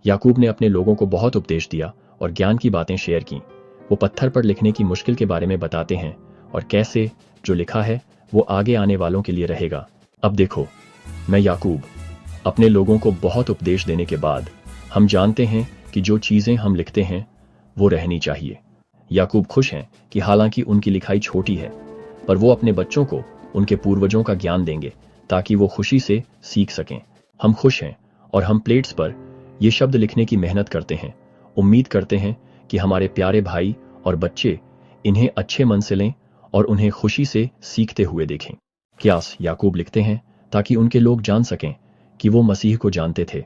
याकूब ने अपने लोगों को बहुत उपदेश दिया और ज्ञान की बातें शेयर की। वो पत्थर पर लिखने की मुश्किल के बारे में बताते हैं और कैसे जो लिखा है वो आगे आने वालों के लिए रहेगा। अब देखो, मैं याकूब अपने लोगों को बहुत उपदेश देने के बाद हम जानते हैं कि जो चीज़ें हम लिखते हैं वो रहनी चाहिए। याकूब खुश हैं कि हालांकि उनकी लिखाई छोटी है पर वो अपने बच्चों को उनके पूर्वजों का ज्ञान देंगे ताकि वो खुशी से सीख सकें। हम खुश हैं और हम प्लेट्स पर ये शब्द लिखने की मेहनत करते हैं। उम्मीद करते हैं कि हमारे प्यारे भाई और बच्चे इन्हें अच्छे मन से लें और उन्हें खुशी से सीखते हुए देखें। क्यास याकूब लिखते हैं ताकि उनके लोग जान सकें कि वो मसीह को जानते थे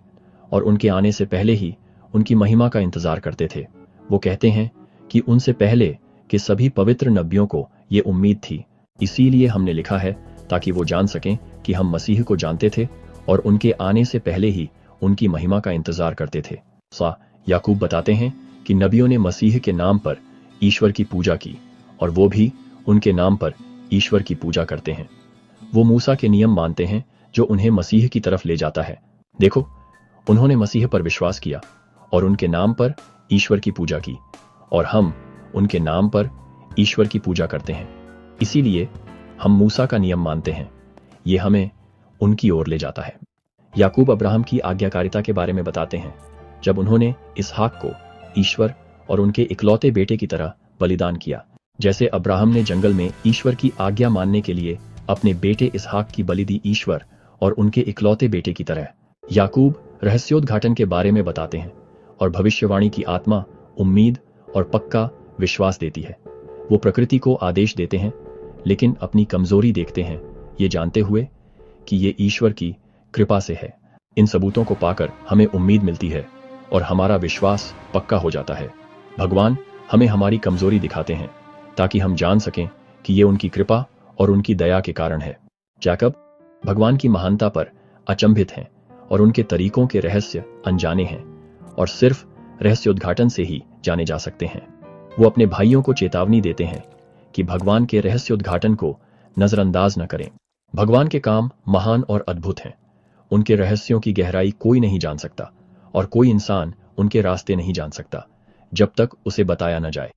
और उनके आने से पहले ही उनकी महिमा का इंतजार करते थे। वो कहते हैं कि उनसे पहले के सभी पवित्र नबियों को ये उम्मीद थी, इसीलिए हमने लिखा है ताकि वो जान सकें कि हम मसीह को जानते थे और उनके आने से पहले ही उनकी महिमा का इंतजार करते थे। याकूब बताते हैं कि नबियों ने मसीह के नाम पर ईश्वर की पूजा की और वो भी उनके नाम पर ईश्वर की पूजा करते हैं। वो मूसा के नियम मानते हैं जो उन्हें मसीह की तरफ ले जाता है। देखो, उन्होंने मसीह पर विश्वास किया और उनके नाम पर ईश्वर की पूजा की और हम उनके नाम पर ईश्वर की पूजा करते हैं। इसीलिए हम मूसा का नियम मानते हैं। ये हमें उनकी ओर ले जाता है। याकूब अब्राहम की आज्ञाकारिता के बारे में बताते हैं जब उन्होंने इसहाक को ईश्वर और उनके इकलौते बेटे की तरह बलिदान किया। जैसे अब्राहम ने जंगल में ईश्वर की आज्ञा मानने के लिए अपने बेटे इसहाक की बलि दी ईश्वर और उनके इकलौते बेटे की तरह। याकूब रहस्योद्घाटन के बारे में बताते हैं और भविष्यवाणी की आत्मा उम्मीद और पक्का विश्वास देती है। वो प्रकृति को आदेश देते हैं लेकिन अपनी कमजोरी देखते हैं, ये जानते हुए कि ये ईश्वर की कृपा से है। इन सबूतों को पाकर हमें उम्मीद मिलती है और हमारा विश्वास पक्का हो जाता है। भगवान हमें हमारी कमजोरी दिखाते हैं ताकि हम जान सकें कि ये उनकी कृपा और उनकी दया के कारण है। याकूब भगवान की महानता पर अचंभित हैं और उनके तरीकों के रहस्य अनजाने हैं और सिर्फ रहस्योद्घाटन से ही जाने जा सकते हैं। वो अपने भाइयों को चेतावनी देते हैं कि भगवान के रहस्योद्घाटन को नजरअंदाज न करें। भगवान के काम महान और अद्भुत हैं। उनके रहस्यों की गहराई कोई नहीं जान सकता और कोई इंसान उनके रास्ते नहीं जान सकता जब तक उसे बताया न जाए।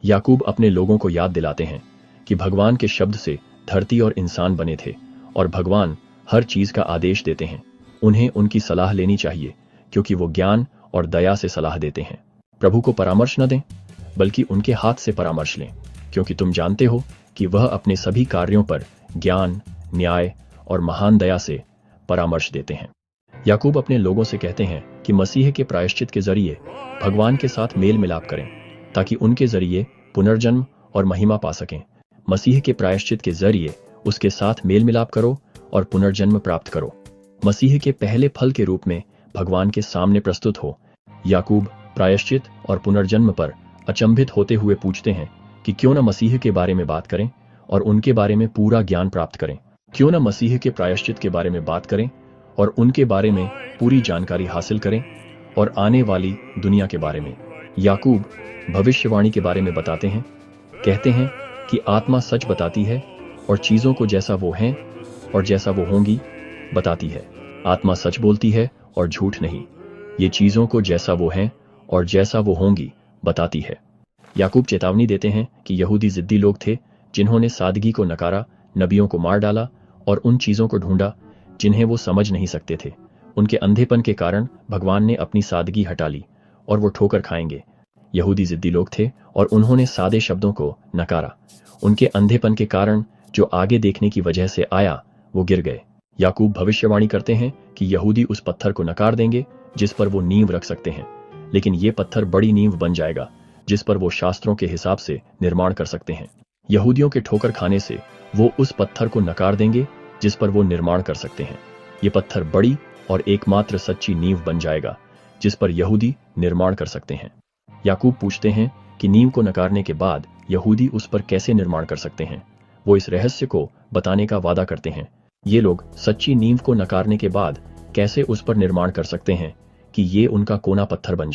याकूब अपने लोगों को याद दिलाते हैं कि भगवान के शब्द से धरती और इंसान बने थे और भगवान हर चीज का आदेश देते हैं। उन्हें उनकी सलाह लेनी चाहिए क्योंकि वो ज्ञान और दया से सलाह देते हैं। प्रभु को परामर्श न दें बल्कि उनके हाथ से परामर्श लें क्योंकि तुम जानते हो कि वह अपने सभी कार्यों पर ज्ञान, न्याय और महान दया से परामर्श देते हैं। याकूब अपने लोगों से कहते हैं कि मसीह के प्रायश्चित के जरिए भगवान के साथ मेल मिलाप करें ताकि उनके जरिए पुनर्जन्म और महिमा पा सकें। मसीह के प्रायश्चित के जरिए उसके साथ मेल मिलाप करो और पुनर्जन्म प्राप्त करो। मसीह के पहले फल के रूप में भगवान के सामने प्रस्तुत हो। याकूब प्रायश्चित और पुनर्जन्म पर अचंभित होते हुए पूछते हैं कि क्यों न मसीह के बारे में बात करें और उनके बारे में पूरा ज्ञान प्राप्त करें। क्यों न मसीह के प्रायश्चित के बारे में बात करें और उनके बारे में पूरी जानकारी हासिल करें और आने वाली दुनिया के बारे में। याकूब भविष्यवाणी के बारे में बताते हैं, कहते हैं कि आत्मा सच बताती है और चीजों को जैसा वो हैं और जैसा वो होंगी बताती है। आत्मा सच बोलती है और झूठ नहीं। ये चीजों को जैसा वो हैं और जैसा वो होंगी बताती है। याकूब चेतावनी देते हैं कि यहूदी जिद्दी लोग थे जिन्होंने सादगी को नकारा, नबियों को मार डाला और उन चीजों को ढूंढा जिन्हें वो समझ नहीं सकते थे। उनके अंधेपन के कारण भगवान ने अपनी सादगी हटा ली और वो ठोकर खाएंगे। यहूदी जिद्दी लोग थे और उन्होंने सादे शब्दों को नकारा। उनके अंधेपन के कारण जो आगे देखने की वजह से आया वो गिर गए। याकूब भविष्यवाणी करते हैं कि यहूदी उस पत्थर को नकार देंगे जिस पर वो नींव रख सकते हैं, लेकिन ये पत्थर बड़ी नींव बन जाएगा जिस पर वो शास्त्रों के हिसाब से निर्माण कर सकते हैं। यहूदियों के ठोकर खाने से वो उस पत्थर को नकार देंगे जिस पर वो निर्माण कर सकते हैं। ये पत्थर बड़ी और एकमात्र सच्ची नींव बन जाएगा जिस पर यहूदी निर्माण कर सकते हैं। याकूब पूछते हैं कि नींव को नकारने के बाद यहूदी उस पर कैसे निर्माण कर सकते हैं। वो इस रहस्य को बताने का वादा करते हैं। ये लोग सच्ची नींव को नकारने के बाद कैसे उस पर निर्माण कर सकते हैं कि ये उनका कोना पत्थर बन जाए।